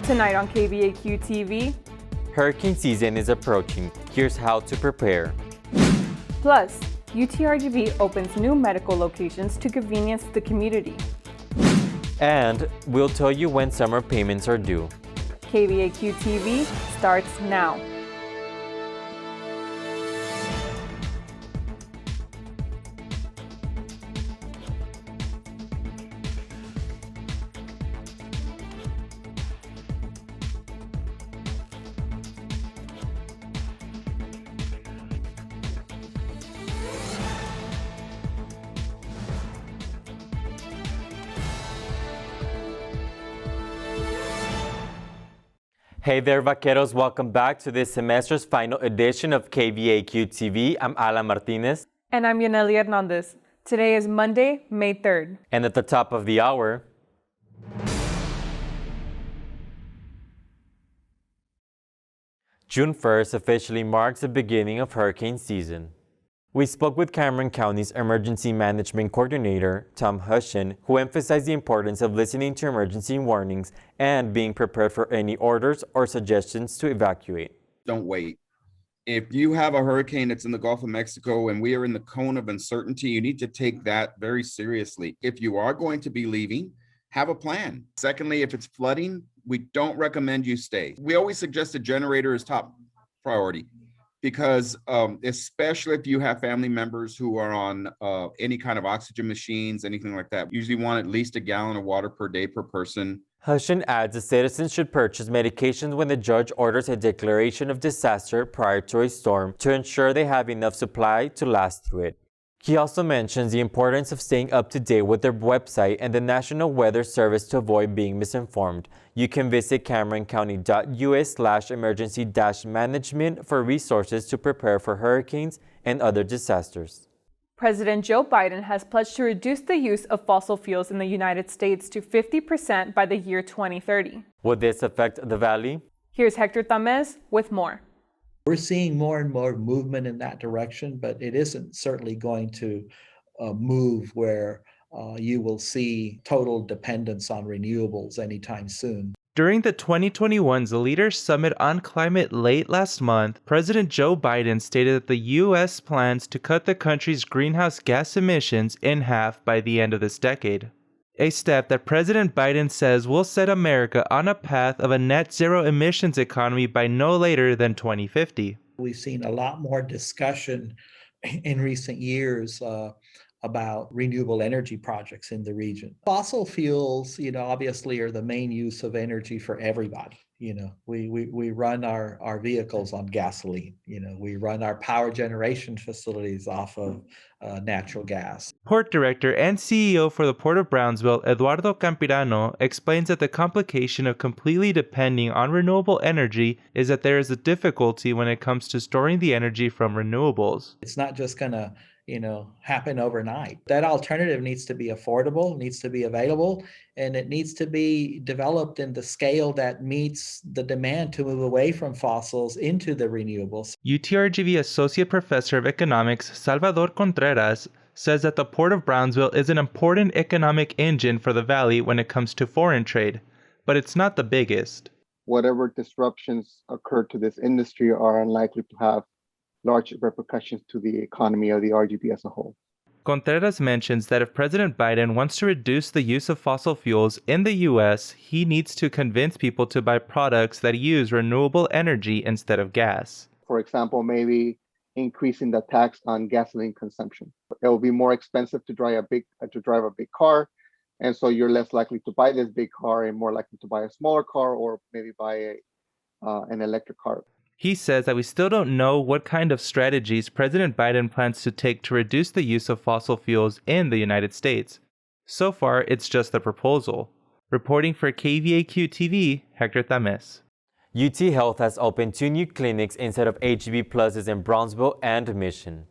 Tonight on KVAQ-TV. Hurricane season is approaching. Here's how to prepare. Plus, UTRGV opens new medical locations to convenience the community. And we'll tell you when summer payments are due. KVAQ-TV starts now. Hey there, vaqueros. Welcome back to this semester's final edition of KVAQ-TV. I'm Alan Martinez. And I'm Yaneli Hernandez. Today is Monday, May 3rd. And at the top of the hour, June 1st officially marks the beginning of hurricane season. We spoke with Cameron County's Emergency Management Coordinator, Tom Hushen, who emphasized the importance of listening to emergency warnings and being prepared for any orders or suggestions to evacuate. Don't wait. If you have a hurricane that's in the Gulf of Mexico and we are in the cone of uncertainty, you need to take that very seriously. If you are going to be leaving, have a plan. Secondly, if it's flooding, we don't recommend you stay. We always suggest a generator is top priority. Because especially if you have family members who are on any kind of oxygen machines, anything like that, usually want at least a gallon of water per day per person. Hushen adds that citizens should purchase medications when the judge orders a declaration of disaster prior to a storm to ensure they have enough supply to last through it. He also mentions the importance of staying up to date with their website and the National Weather Service to avoid being misinformed. You can visit cameroncounty.us/emergency-management for resources to prepare for hurricanes and other disasters. President Joe Biden has pledged to reduce the use of fossil fuels in the United States to 50% by the year 2030. Will this affect the Valley? Here's Hector Tamez with more. We're seeing more and more movement in that direction, but it isn't certainly going to move where you will see total dependence on renewables anytime soon. During the 2021's Leaders Summit on Climate late last month, President Joe Biden stated that the U.S. plans to cut the country's greenhouse gas emissions in half by the end of this decade. A step that President Biden says will set America on a path of a net zero emissions economy by no later than 2050. We've seen a lot more discussion in recent years about renewable energy projects in the region. Fossil fuels, obviously are the main use of energy for everybody. We run our vehicles on gasoline. We run our power generation facilities off of natural gas. Port Director and CEO for the Port of Brownsville, Eduardo Campirano, explains that the complication of completely depending on renewable energy is that there is a difficulty when it comes to storing the energy from renewables. It's not just going to happen overnight. That alternative needs to be affordable, needs to be available, and it needs to be developed in the scale that meets the demand to move away from fossils into the renewables. UTRGV Associate Professor of Economics Salvador Contreras says that the Port of Brownsville is an important economic engine for the Valley when it comes to foreign trade, but it's not the biggest. Whatever disruptions occur to this industry are unlikely to have large repercussions to the economy of the RGV as a whole. Contreras mentions that if President Biden wants to reduce the use of fossil fuels in the U.S., he needs to convince people to buy products that use renewable energy instead of gas. For example, maybe increasing the tax on gasoline consumption. It will be more expensive to drive a big car, and so you're less likely to buy this big car and more likely to buy a smaller car or maybe buy an electric car. He says that we still don't know what kind of strategies President Biden plans to take to reduce the use of fossil fuels in the United States. So far, it's just a proposal. Reporting for KVAQ-TV, Hector Tamez. UT Health has opened 2 new clinics instead of HEB Pluses in Brownsville and Mission.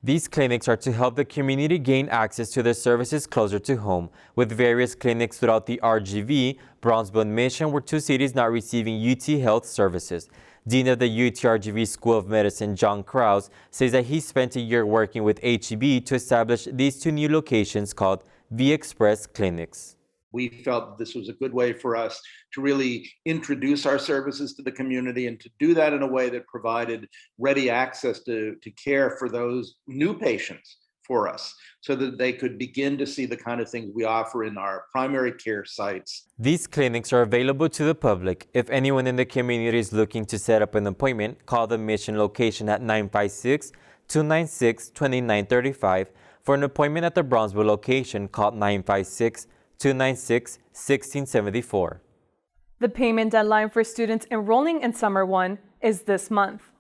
These clinics are to help the community gain access to their services closer to home. With various clinics throughout the RGV, Brownsville and Mission were 2 cities not receiving UT Health services. Dean of the UTRGV School of Medicine, John Krause, says that he spent a year working with HEB to establish these 2 new locations called V Express Clinics. We felt that this was a good way for us to really introduce our services to the community and to do that in a way that provided ready access to care for those new patients for us, so that they could begin to see the kind of things we offer in our primary care sites. These clinics are available to the public. If anyone in the community is looking to set up an appointment, call the Mission location at 956-296-2935. For an appointment at the Brownsville location, call 956-296-1674. The payment deadline for students enrolling in Summer 1 is this month.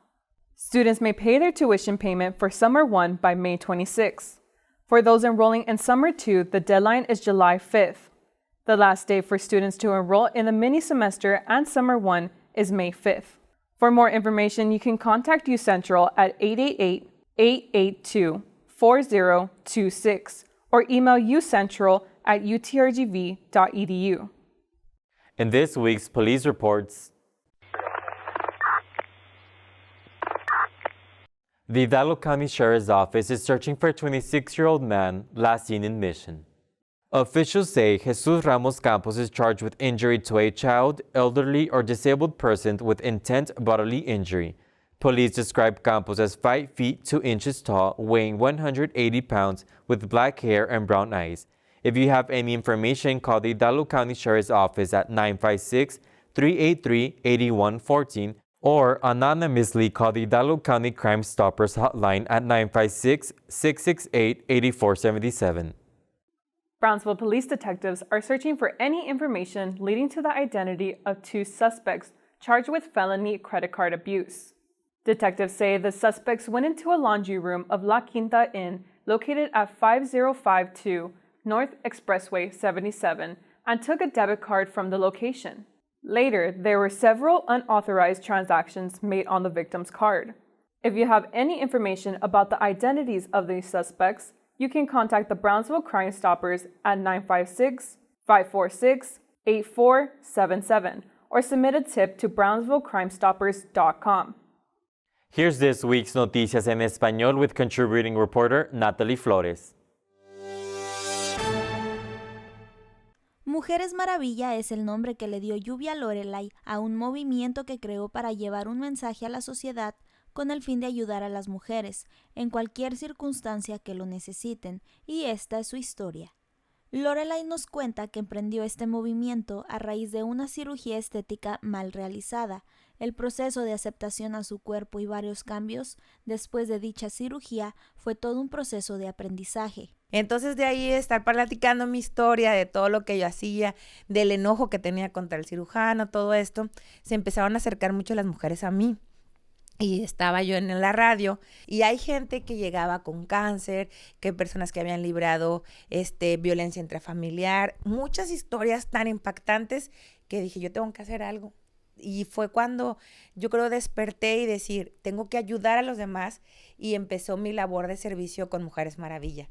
Students may pay their tuition payment for Summer 1 by May 26. For those enrolling in Summer 2, the deadline is July 5th. The last day for students to enroll in the mini semester and Summer 1 is May 5th. For more information, you can contact U Central at 888-882-4026 or email ucentral@utrgv.edu. In this week's police reports, the Hidalgo County Sheriff's Office is searching for a 26-year-old man last seen in Mission. Officials say Jesus Ramos Campos is charged with injury to a child, elderly, or disabled person with intent bodily injury. Police describe Campos as 5 feet 2 inches tall, weighing 180 pounds, with black hair and brown eyes. If you have any information, call the Hidalgo County Sheriff's Office at 956-383-8114 or anonymously call the Hidalgo County Crime Stoppers hotline at 956-668-8477. Brownsville police detectives are searching for any information leading to the identity of 2 suspects charged with felony credit card abuse. Detectives say the suspects went into a laundry room of La Quinta Inn located at 5052 North Expressway 77 and took a debit card from the location. Later, there were several unauthorized transactions made on the victim's card. If you have any information about the identities of these suspects, you can contact the Brownsville Crime Stoppers at 956-546-8477 or submit a tip to brownsvillecrimestoppers.com. Here's this week's Noticias en Español with contributing reporter Natalie Flores. Mujeres Maravilla es el nombre que le dio Lluvia Lorelai a un movimiento que creó para llevar un mensaje a la sociedad con el fin de ayudar a las mujeres en cualquier circunstancia que lo necesiten, y esta es su historia. Lorelai nos cuenta que emprendió este movimiento a raíz de una cirugía estética mal realizada. El proceso de aceptación a su cuerpo y varios cambios después de dicha cirugía fue todo un proceso de aprendizaje. Entonces de ahí estar platicando mi historia, de todo lo que yo hacía, del enojo que tenía contra el cirujano, todo esto, se empezaron a acercar mucho las mujeres a mí. Y estaba yo en la radio y hay gente que llegaba con cáncer, que personas que habían librado violencia intrafamiliar, muchas historias tan impactantes que dije, yo tengo que hacer algo. Y fue cuando yo creo desperté y decir, tengo que ayudar a los demás, y empezó mi labor de servicio con Mujeres Maravilla.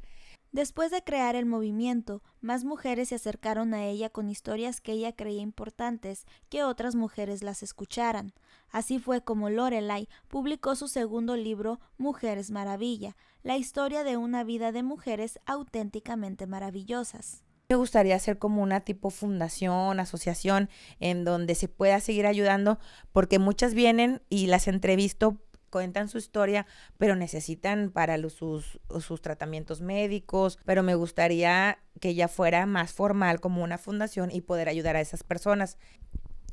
Después de crear el movimiento, más mujeres se acercaron a ella con historias que ella creía importantes que otras mujeres las escucharan. Así fue como Lorelai publicó su segundo libro, Mujeres Maravilla, la historia de una vida de mujeres auténticamente maravillosas. Me gustaría hacer como una tipo fundación, asociación, en donde se pueda seguir ayudando, porque muchas vienen y las entrevisto, cuentan su historia, pero necesitan para sus tratamientos médicos, pero me gustaría que ya fuera más formal como una fundación y poder ayudar a esas personas.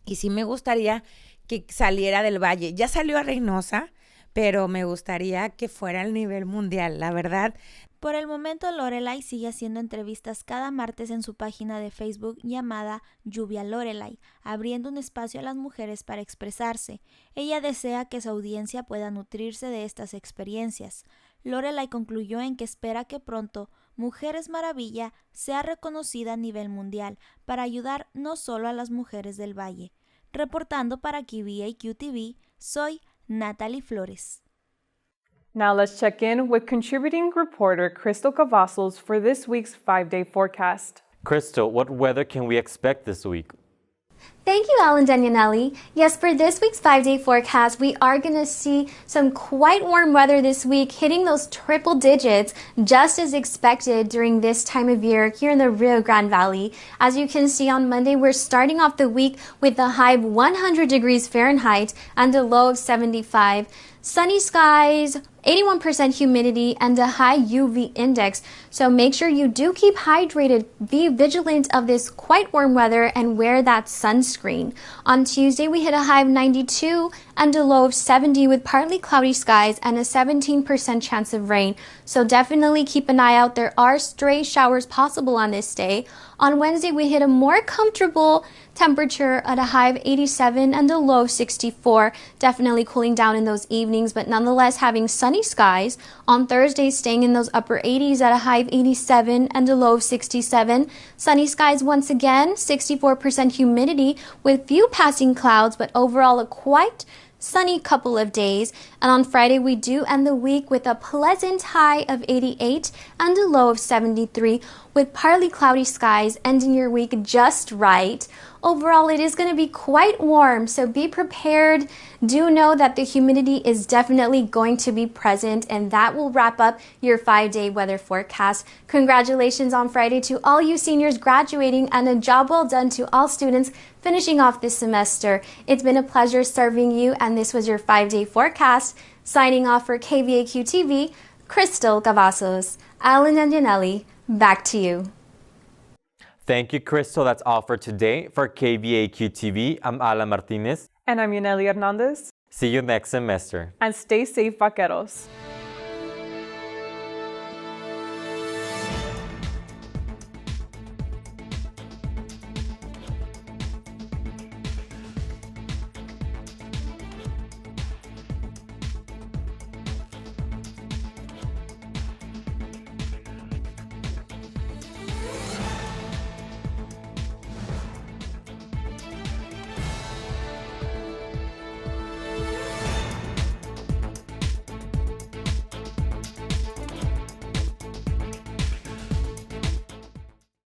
Y sí me gustaría que saliera del Valle. Ya salió a Reynosa, pero me gustaría que fuera al nivel mundial, la verdad. Por el momento, Lorelai sigue haciendo entrevistas cada martes en su página de Facebook llamada Lluvia Lorelai, abriendo un espacio a las mujeres para expresarse. Ella desea que su audiencia pueda nutrirse de estas experiencias. Lorelai concluyó en que espera que pronto Mujeres Maravilla sea reconocida a nivel mundial para ayudar no solo a las mujeres del Valle. Reportando para KVAQ-TV, soy Natalie Flores. Now let's check in with contributing reporter Crystal Cavazos for this week's 5-day forecast. Crystal, what weather can we expect this week? Thank you, Alan Danianelli. Yes, for this week's 5-day forecast, we are going to see some quite warm weather this week, hitting those triple digits, just as expected during this time of year here in the Rio Grande Valley. As you can see on Monday, we're starting off the week with a high of 100 degrees Fahrenheit and a low of 75. Sunny skies, 81% humidity, and a high UV index. So make sure you do keep hydrated. Be vigilant of this quite warm weather and wear that sunscreen. On Tuesday, we hit a high of 92 and a low of 70 with partly cloudy skies and a 17% chance of rain. So definitely keep an eye out. There are stray showers possible on this day. On Wednesday, we hit a more comfortable temperature at a high of 87 and a low of 64. Definitely cooling down in those evenings, but nonetheless having sunny skies. On Thursday, staying in those upper 80s at a high of 87 and a low of 67. Sunny skies once again, 64% humidity with few passing clouds, but overall a quite sunny couple of days. And on Friday, we do end the week with a pleasant high of 88 and a low of 73 with partly cloudy skies, ending your week just right. Overall, it is going to be quite warm, so be prepared. Do know that the humidity is definitely going to be present, and that will wrap up your 5-day weather forecast. Congratulations on Friday to all you seniors graduating, and a job well done to all students finishing off this semester. It's been a pleasure serving you, and this was your 5-day forecast. Signing off for KVAQ-TV, Crystal Cavazos. Alan Anjanelli, back to you. Thank you, Crystal. That's all for today. For KVAQ-TV, I'm Ala Martinez. And I'm Yuneli Hernandez. See you next semester. And stay safe, vaqueros.